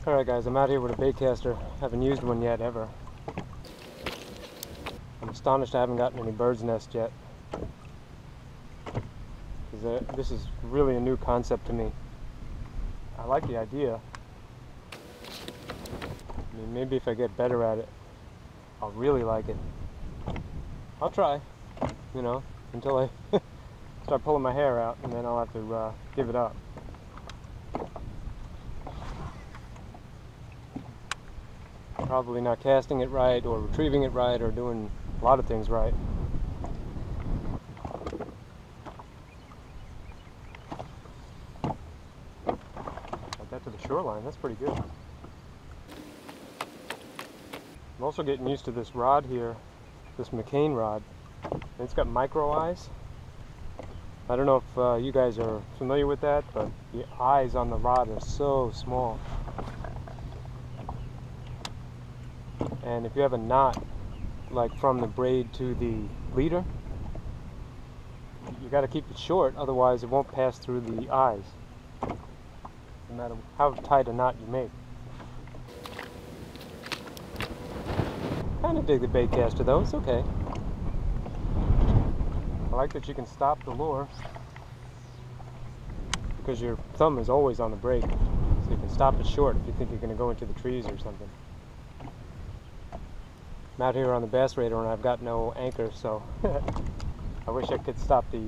Alright guys, I'm out here with a baitcaster. Haven't used one yet, ever. I'm astonished I haven't gotten any bird's nest yet. This is really a new concept to me. I like the idea. I mean, maybe if I get better at it, I'll really like it. I'll try, you know, until I start pulling my hair out, and then I'll have to give it up. Probably not casting it right, or retrieving it right, or doing a lot of things right. Like that to the shoreline, that's pretty good. I'm also getting used to this rod here, this McCain rod. It's got micro eyes. I don't know if you guys are familiar with that, but the eyes on the rod are so small. And if you have a knot, like from the braid to the leader, you got to keep it short, otherwise it won't pass through the eyes, no matter how tight a knot you make. Kind of dig the baitcaster though, it's okay. I like that you can stop the lure because your thumb is always on the brake, so you can stop it short if you think you're going to go into the trees or something. I'm out here on the bass radar and I've got no anchor, so I wish I could stop the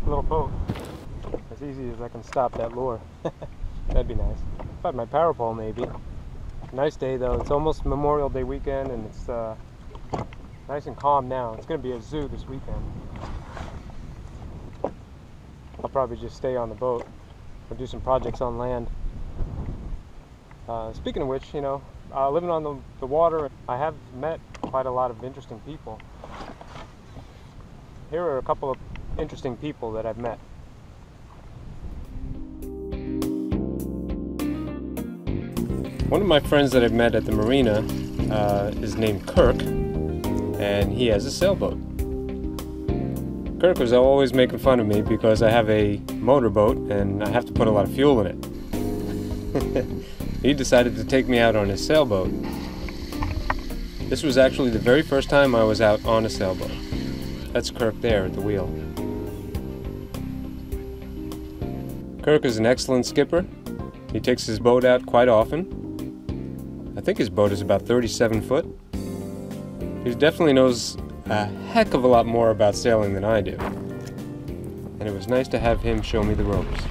little boat as easy as I can stop that lure. That'd be nice. If I had my power pole, maybe. Nice day though. It's almost Memorial Day weekend and it's nice and calm now. It's going to be a zoo this weekend. I'll probably just stay on the boat or do some projects on land. Speaking of which, you know, living on the water, I have met quite a lot of interesting people. Here are a couple of interesting people that I've met. One of my friends that I've met at the marina is named Kirk, and he has a sailboat. Kirk was always making fun of me because I have a motorboat and I have to put a lot of fuel in it. He decided to take me out on his sailboat. This was actually the very first time I was out on a sailboat. That's Kirk there at the wheel. Kirk is an excellent skipper. He takes his boat out quite often. I think his boat is about 37 foot. He definitely knows a heck of a lot more about sailing than I do. And it was nice to have him show me the ropes.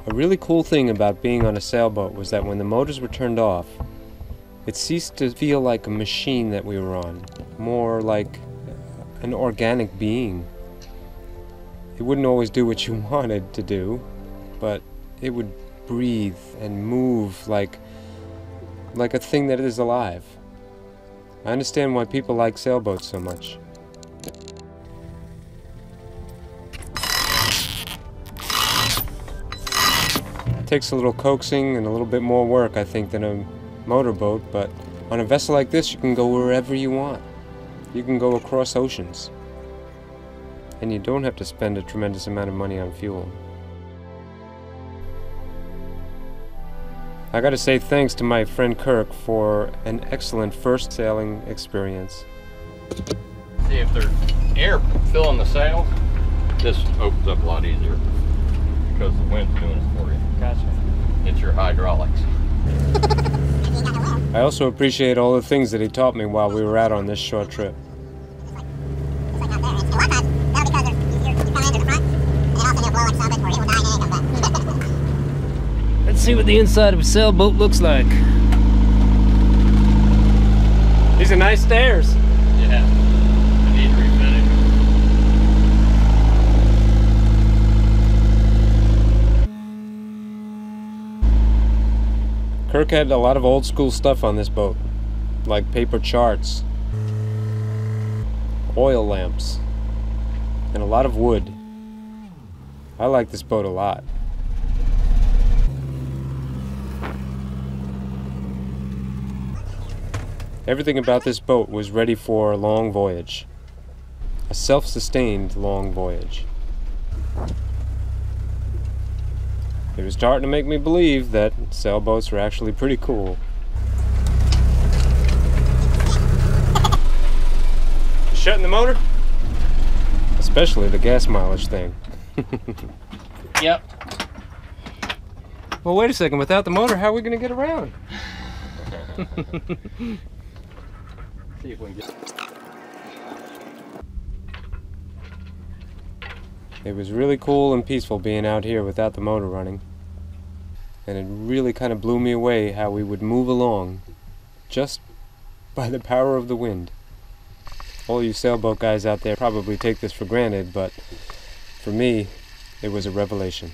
A really cool thing about being on a sailboat was that when the motors were turned off, it ceased to feel like a machine that we were on, more like an organic being. It wouldn't always do what you wanted to do, but it would breathe and move like a thing that is alive. I understand why people like sailboats so much. It takes a little coaxing and a little bit more work, I think, than a motorboat, but on a vessel like this you can go wherever you want. You can go across oceans. And you don't have to spend a tremendous amount of money on fuel. I gotta say thanks to my friend Kirk for an excellent first sailing experience. See, if there's air filling the sails, this opens up a lot easier because the wind's doing it for you. Gotcha. It's your hydraulics. I also appreciate all the things that he taught me while we were out on this short trip. Let's see what the inside of a sailboat looks like. These are nice stairs. Yeah, I need to refinish. Kirk had a lot of old school stuff on this boat, like paper charts, oil lamps, and a lot of wood. I like this boat a lot. Everything about this boat was ready for a long voyage. A self-sustained long voyage. It was starting to make me believe that sailboats were actually pretty cool. Shutting the motor? Especially the gas mileage thing. Yep. Well, wait a second. Without the motor, how are we going to get around? See if we can get... It was really cool and peaceful being out here without the motor running. And it really kind of blew me away how we would move along just by the power of the wind. All you sailboat guys out there probably take this for granted, but for me, it was a revelation.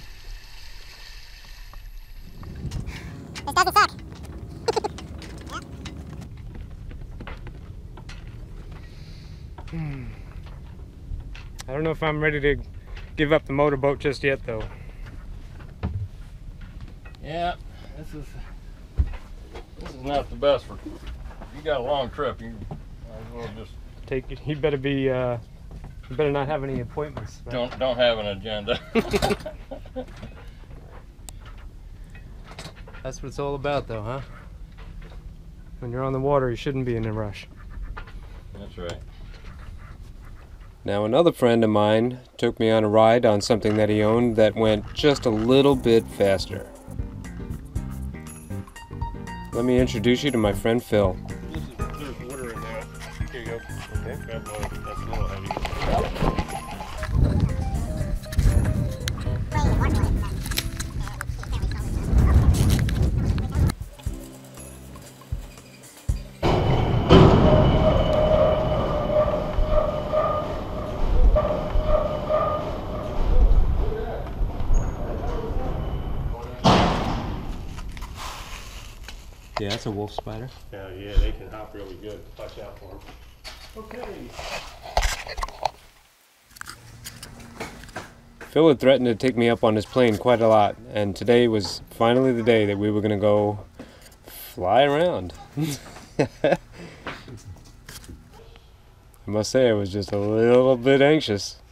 This doesn't suck. I don't know if I'm ready to give up the motorboat just yet, though. Yeah, this is not the best for... You got a long trip, you might as well just... Take it. You better be. You better not have any appointments. Right? Don't have an agenda. That's what it's all about, though, huh? When you're on the water, you shouldn't be in a rush. That's right. Now, another friend of mine took me on a ride on something that he owned that went just a little bit faster. Let me introduce you to my friend Phil. There's water in there. Here you go. Okay. That's a little heavy. Yeah, that's a wolf spider. Yeah, they can hop really good. Watch out for them. Okay. Phil had threatened to take me up on his plane quite a lot, and today was finally the day that we were going to go fly around. I must say I was just a little bit anxious.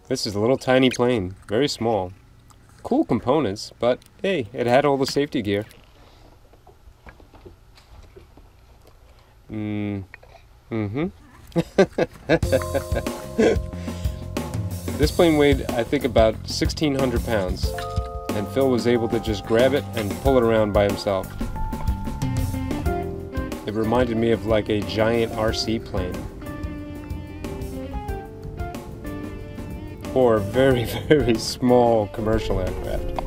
This is a little tiny plane, very small. Cool components, but hey, it had all the safety gear. This plane weighed, I think, about 1,600 pounds, and Phil was able to just grab it and pull it around by himself. It reminded me of like a giant RC plane. Or a very, very small commercial aircraft.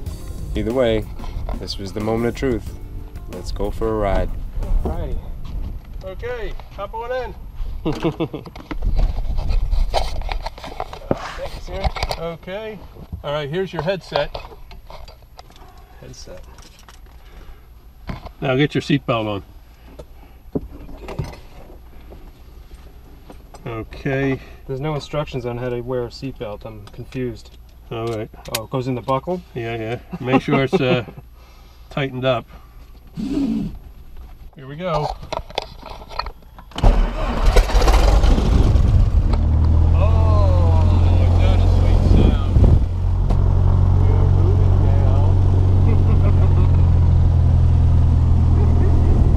Either way, this was the moment of truth. Let's go for a ride. Alrighty. Okay, hop on in. Thank you, sir. Okay. All right, here's your headset. Now get your seatbelt on. Okay. There's no instructions on how to wear a seatbelt. I'm confused. All right. Oh, it goes in the buckle? Yeah. Make sure it's tightened up. Here we go.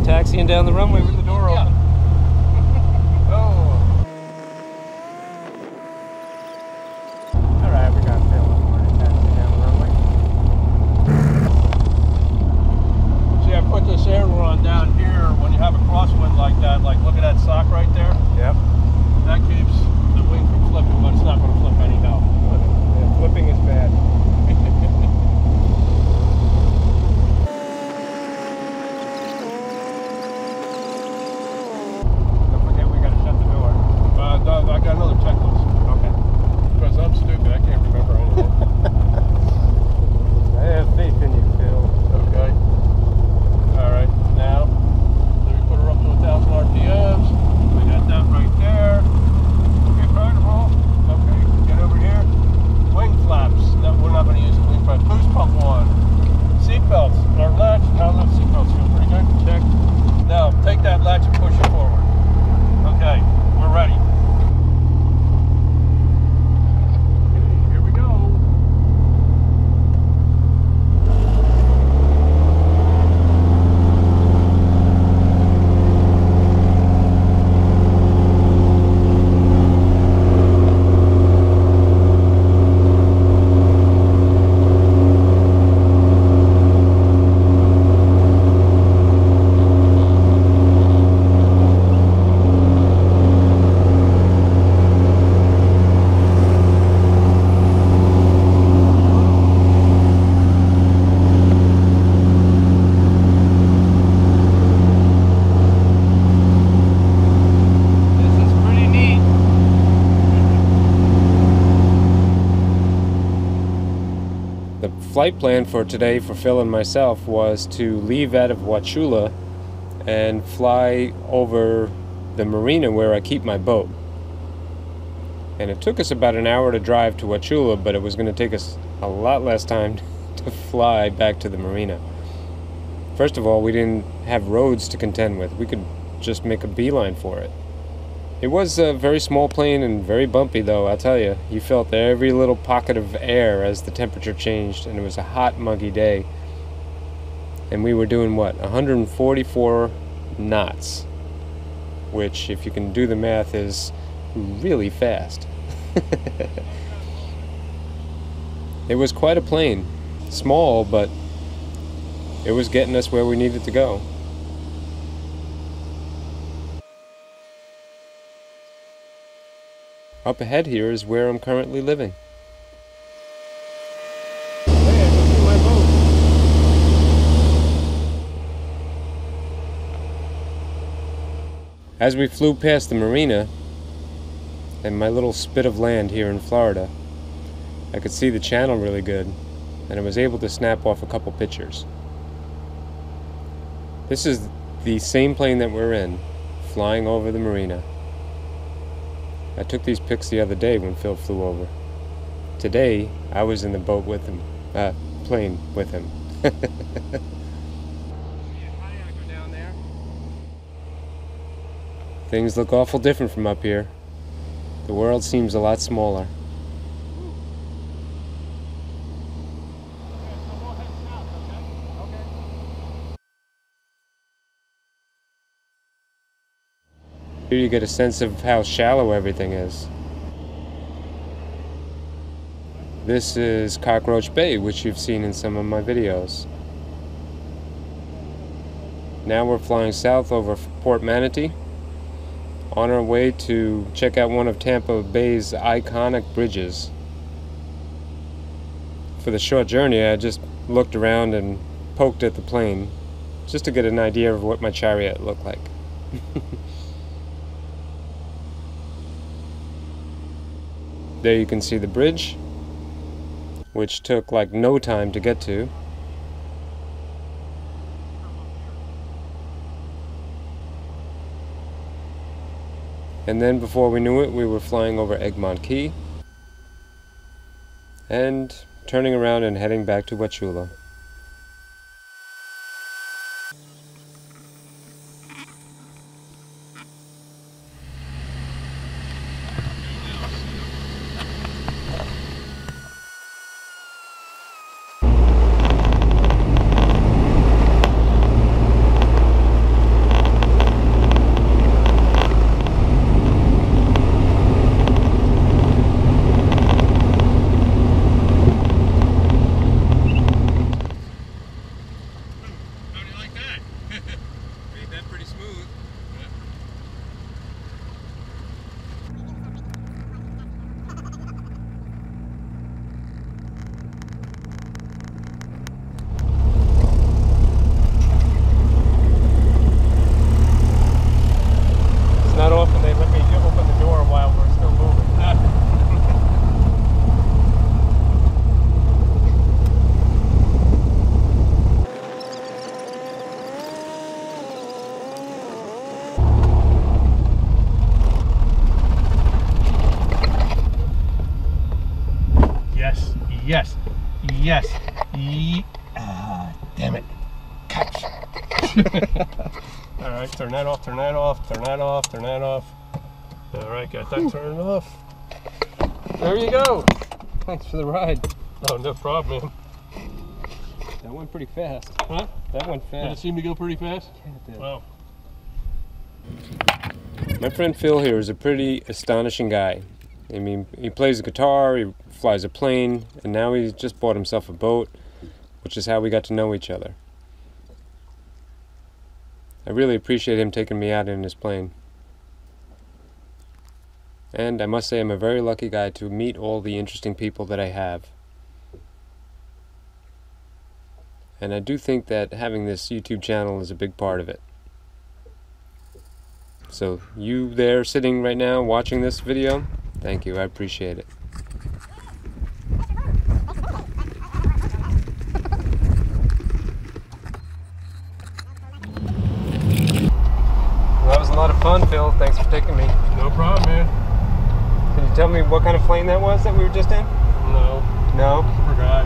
Taxiing down the runway with the door open. Alright, we got Phil. We're taxiing down the runway. See, I put this aileron down here when you have a crosswind like that. Like, look at that sock right there? Yep. That keeps the wing from flipping, but it's not going to flip anyhow. Yeah, flipping is bad. I got another checklist. Okay. Because I'm stupid, I can't remember anything. I have faith in you, Phil. Okay. Alright, now, let me put her up to 1,000 RPMs. We got that flight plan for today for Phil and myself was to leave out of Wauchula and fly over the marina where I keep my boat. And it took us about an hour to drive to Wauchula, but it was going to take us a lot less time to fly back to the marina. First of all, we didn't have roads to contend with. We could just make a beeline for it. It was a very small plane and very bumpy, though, I'll tell you. You felt every little pocket of air as the temperature changed, and it was a hot, muggy day. And we were doing, what, 144 knots, which, if you can do the math, is really fast. It was quite a plane. Small, but it was getting us where we needed to go. Up ahead here is where I'm currently living. Hey, I can see my boat. As we flew past the marina and my little spit of land here in Florida, I could see the channel really good, and I was able to snap off a couple pictures. This is the same plane that we're in, flying over the marina. I took these pics the other day when Phil flew over. Today, I was in the boat with him, plane with him. Things look awful different from up here. The world seems a lot smaller. Here you get a sense of how shallow everything is. This is Cockroach Bay, which you've seen in some of my videos. Now we're flying south over Port Manatee, on our way to check out one of Tampa Bay's iconic bridges. For the short journey, I just looked around and poked at the plane, just to get an idea of what my chariot looked like. There you can see the bridge, which took like no time to get to. And then before we knew it, we were flying over Egmont Key and turning around and heading back to Wauchula. Not often they let me open the door while we're still moving. Yes, yes, yes. Damn it. Catch. Alright, turn that off, turn that off, turn that off, turn that off. Alright, got that turned off. There you go. Thanks for the ride. Oh, no problem, man. That went pretty fast. Huh? That went fast. Did it seem to go pretty fast? Yeah, it did. Wow. My friend Phil here is a pretty astonishing guy. I mean, he plays a guitar, he flies a plane, and now he's just bought himself a boat, which is how we got to know each other. I really appreciate him taking me out in his plane. And I must say I'm a very lucky guy to meet all the interesting people that I have. And I do think that having this YouTube channel is a big part of it. So you there sitting right now watching this video, thank you, I appreciate it. Will. Thanks for taking me. No problem, man. Can you tell me what kind of plane that was that we were just in? No. No? Forgot.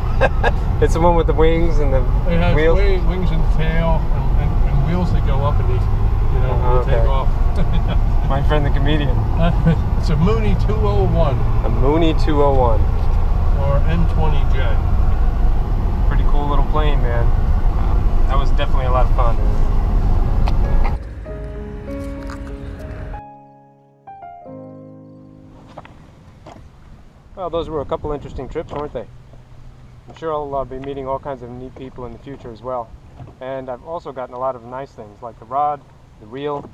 It's the one with the wings and the It has wheels? wings and tail and wheels that go up and these, you know, Uh-huh, they take okay. off. My friend the comedian. It's a Mooney 201 A Mooney 201. or N20J. Pretty cool little plane, man. That was definitely a lot of fun. Well, those were a couple interesting trips, weren't they? I'm sure I'll be meeting all kinds of neat people in the future as well. And I've also gotten a lot of nice things, like the rod, the reel,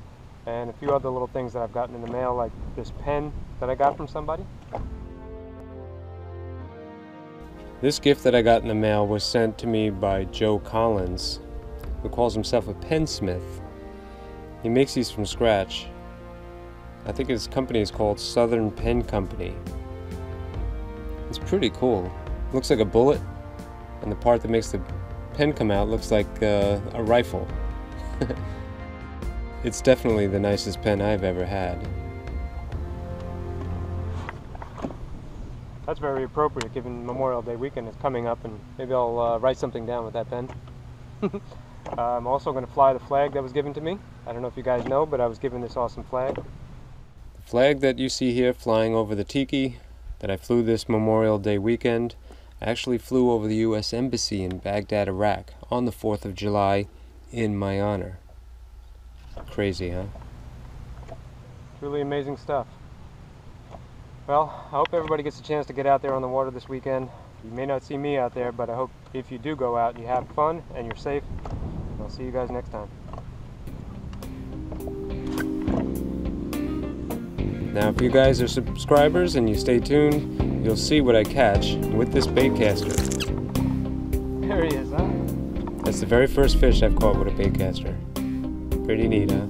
and a few other little things that I've gotten in the mail, like this pen that I got from somebody. This gift that I got in the mail was sent to me by Joe Collins, who calls himself a pensmith. He makes these from scratch. I think his company is called Southern Pen Company. It's pretty cool. Looks like a bullet, and the part that makes the pen come out looks like a rifle. It's definitely the nicest pen I've ever had. That's very appropriate given Memorial Day weekend is coming up, and maybe I'll write something down with that pen. I'm also going to fly the flag that was given to me. I don't know if you guys know, but I was given this awesome flag. The flag that you see here flying over the tiki that I flew this Memorial Day weekend, I actually flew over the U.S. Embassy in Baghdad, Iraq on the 4th of July in my honor. Crazy, huh? Truly amazing stuff. Well, I hope everybody gets a chance to get out there on the water this weekend. You may not see me out there, but I hope if you do go out, you have fun and you're safe. And I'll see you guys next time. Now, if you guys are subscribers and you stay tuned, you'll see what I catch with this baitcaster. There he is, huh? That's the very first fish I've caught with a baitcaster. Pretty neat, huh?